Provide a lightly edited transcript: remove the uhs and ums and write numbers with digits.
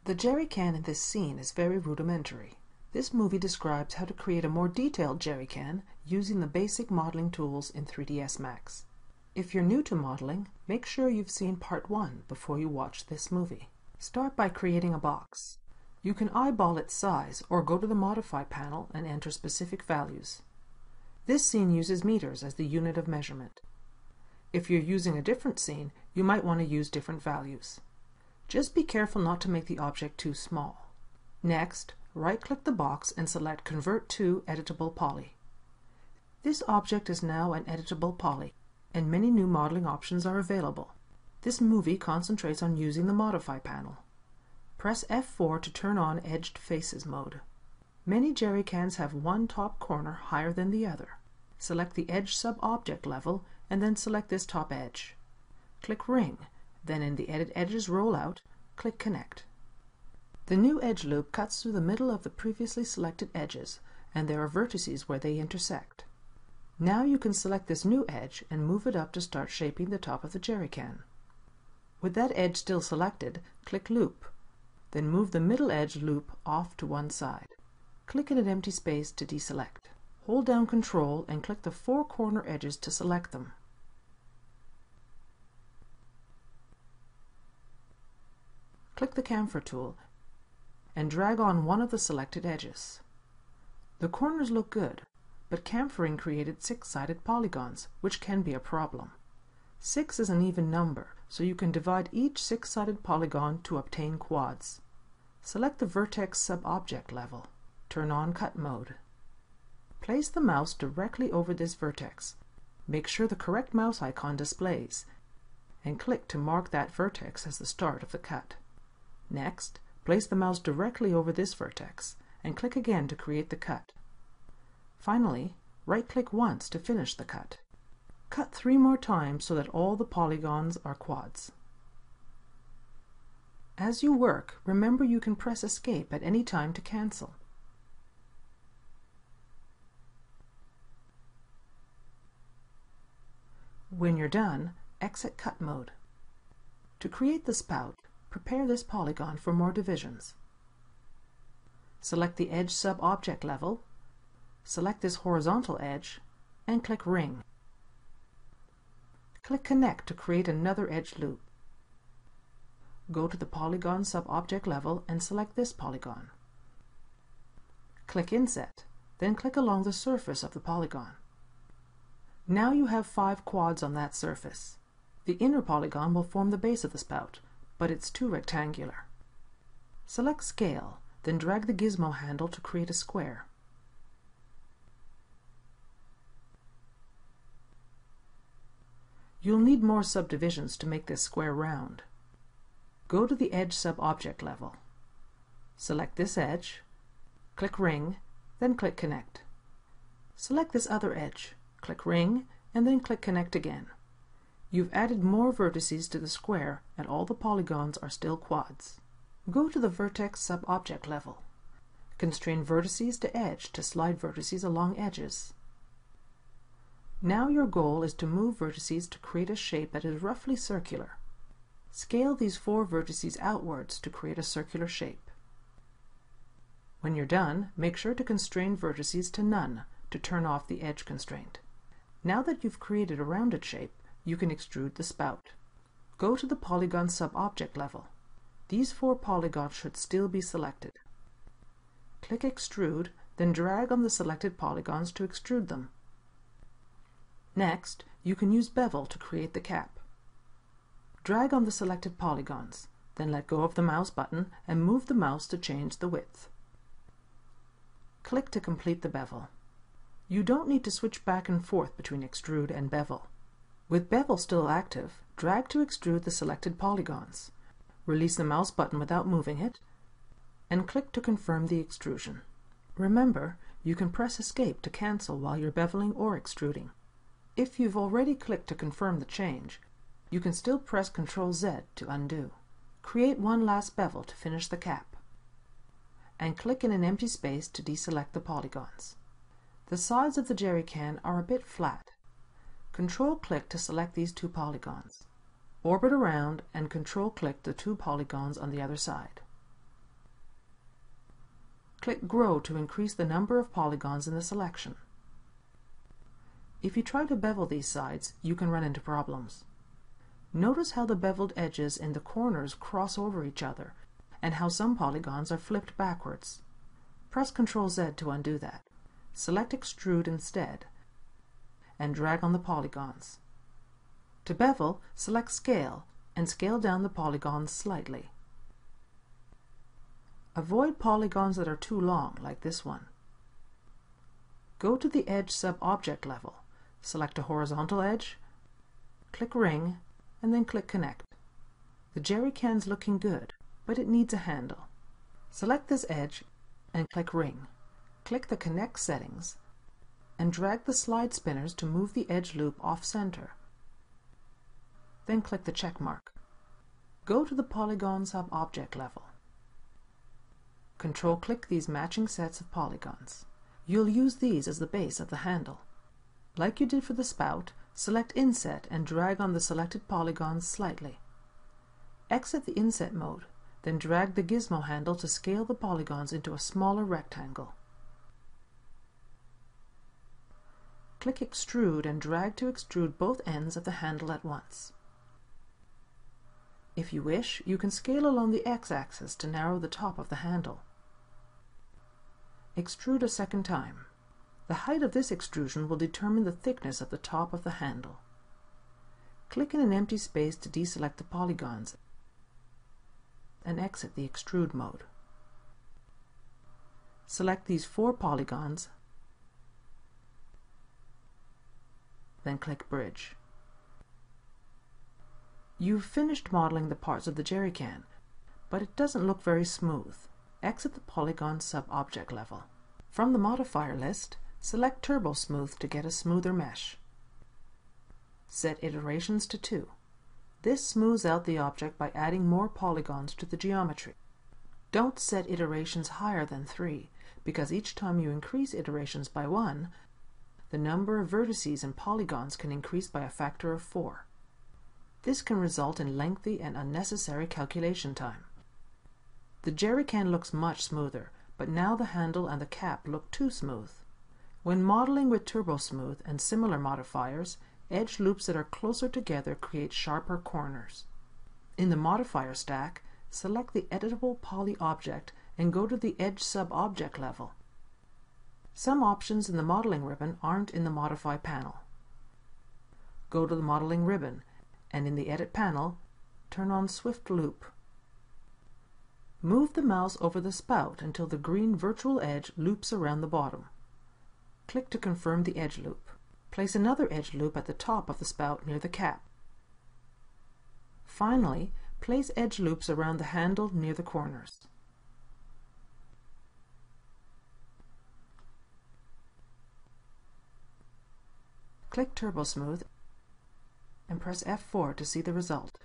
The jerry can in this scene is very rudimentary. This movie describes how to create a more detailed jerry can using the basic modeling tools in 3ds Max. If you're new to modeling, make sure you've seen part 1 before you watch this movie. Start by creating a box. You can eyeball its size or go to the Modify panel and enter specific values. This scene uses meters as the unit of measurement. If you're using a different scene, you might want to use different values. Just be careful not to make the object too small. Next, right-click the box and select Convert to Editable Poly. This object is now an editable poly, and many new modeling options are available. This movie concentrates on using the Modify panel. Press F4 to turn on Edged Faces mode. Many jerry cans have one top corner higher than the other. Select the Edge sub-object level and then select this top edge. Click Ring, then in the Edit Edges rollout, click Connect. The new edge loop cuts through the middle of the previously selected edges, and there are vertices where they intersect. Now you can select this new edge and move it up to start shaping the top of the jerry can. With that edge still selected, click Loop. Then move the middle edge loop off to one side. Click in an empty space to deselect. Hold down Ctrl and click the 4 corner edges to select them. Click the Chamfer tool and drag on one of the selected edges. The corners look good, but chamfering created 6-sided polygons, which can be a problem. 6 is an even number, so you can divide each 6-sided polygon to obtain quads. Select the vertex sub-object level. Turn on Cut mode. Place the mouse directly over this vertex. Make sure the correct mouse icon displays, and click to mark that vertex as the start of the cut. Next, place the mouse directly over this vertex, and click again to create the cut. Finally, right-click once to finish the cut. Cut 3 more times so that all the polygons are quads. As you work, remember you can press Escape at any time to cancel. When you're done, exit Cut mode. To create the spout, prepare this polygon for more divisions. Select the Edge sub-object level, select this horizontal edge, and click Ring. Click Connect to create another edge loop. Go to the Polygon sub-object level and select this polygon. Click Inset, then click along the surface of the polygon. Now you have 5 quads on that surface. The inner polygon will form the base of the spout, but it's too rectangular. Select Scale, then drag the gizmo handle to create a square. You'll need more subdivisions to make this square round. Go to the Edge sub-object level. Select this edge, click Ring, then click Connect. Select this other edge, click Ring, and then click Connect again. You've added more vertices to the square, and all the polygons are still quads. Go to the Vertex sub-object level. Constrain vertices to edge to slide vertices along edges. Now your goal is to move vertices to create a shape that is roughly circular. Scale these 4 vertices outwards to create a circular shape. When you're done, make sure to constrain vertices to none to turn off the edge constraint. Now that you've created a rounded shape, you can extrude the spout. Go to the Polygon sub-object level. These 4 polygons should still be selected. Click Extrude, then drag on the selected polygons to extrude them. Next, you can use Bevel to create the cap. Drag on the selected polygons, then let go of the mouse button and move the mouse to change the width. Click to complete the bevel. You don't need to switch back and forth between Extrude and Bevel. With Bevel still active, drag to extrude the selected polygons. Release the mouse button without moving it, and click to confirm the extrusion. Remember, you can press Escape to cancel while you're beveling or extruding. If you've already clicked to confirm the change, you can still press Ctrl-Z to undo. Create one last bevel to finish the cap, and click in an empty space to deselect the polygons. The sides of the jerry can are a bit flat. Control-click to select these 2 polygons. Orbit around and control-click the 2 polygons on the other side. Click Grow to increase the number of polygons in the selection. If you try to bevel these sides, you can run into problems. Notice how the beveled edges in the corners cross over each other, and how some polygons are flipped backwards. Press Ctrl Z to undo that. Select Extrude instead, and drag on the polygons. To bevel, select Scale, and scale down the polygons slightly. Avoid polygons that are too long, like this one. Go to the Edge Sub-Object level, select a horizontal edge, click Ring, and then click Connect. The jerry can's looking good, but it needs a handle. Select this edge and click Ring. Click the Connect settings and drag the slide spinners to move the edge loop off-center. Then click the check mark. Go to the Polygon Sub-Object level. Control-click these matching sets of polygons. You'll use these as the base of the handle. Like you did for the spout, select Inset and drag on the selected polygons slightly. Exit the Inset mode, then drag the gizmo handle to scale the polygons into a smaller rectangle. Click Extrude and drag to extrude both ends of the handle at once. If you wish, you can scale along the x-axis to narrow the top of the handle. Extrude a second time. The height of this extrusion will determine the thickness of the top of the handle. Click in an empty space to deselect the polygons and exit the Extrude mode. Select these 4 polygons, then click Bridge. You've finished modeling the parts of the jerry can, but it doesn't look very smooth. Exit the Polygon Sub-Object level. From the modifier list, select Turbo Smooth to get a smoother mesh. Set iterations to 2. This smooths out the object by adding more polygons to the geometry. Don't set iterations higher than 3, because each time you increase iterations by 1, the number of vertices and polygons can increase by a factor of 4. This can result in lengthy and unnecessary calculation time. The jerry can looks much smoother, but now the handle and the cap look too smooth. When modeling with Turbo Smooth and similar modifiers, edge loops that are closer together create sharper corners. In the modifier stack, select the Editable Poly object and go to the Edge Sub-Object level. Some options in the modeling ribbon aren't in the Modify panel. Go to the modeling ribbon, and in the Edit panel, turn on Swift Loop. Move the mouse over the spout until the green virtual edge loops around the bottom. Click to confirm the edge loop. Place another edge loop at the top of the spout near the cap. Finally, place edge loops around the handle near the corners. Click Turbo Smooth and press F4 to see the result.